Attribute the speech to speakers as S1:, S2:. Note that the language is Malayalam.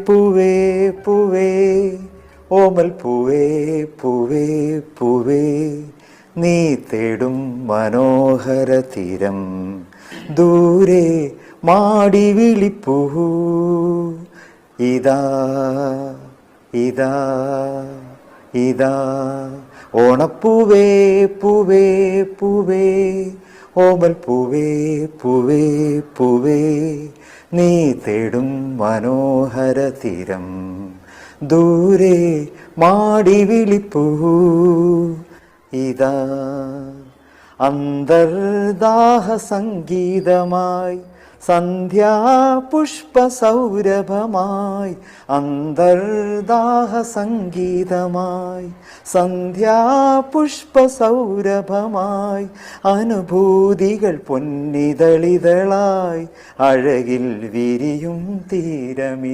S1: പൂവേ പൂവേ ഓമൽ പൂവേ പൂവേ പൂവേ നീ തേടും മനോഹര തീരം ദൂരെ മാടി വിളിപ്പൂ ഇതാ ഇതാ ഇതാ ഓണപ്പൂവേ പൂവേ പൂവേ ഓമൽ പൂവേ പൂവേ പൂവേ നീ തേടും മനോഹര തീരം ദൂരെ മാടി വിളിപ്പൂ ഇതാ അന്തർദാഹ സംഗീതമായി സന്ധ്യാപുഷ്പസൗരഭമായി അന്തർദാഹ സംഗീതമായി സന്ധ്യാപുഷ്പസൗരഭമായി അനുഭൂതികൾ പൊന്നിതളിതളായി അഴകിൽ വിരിയും തീരമി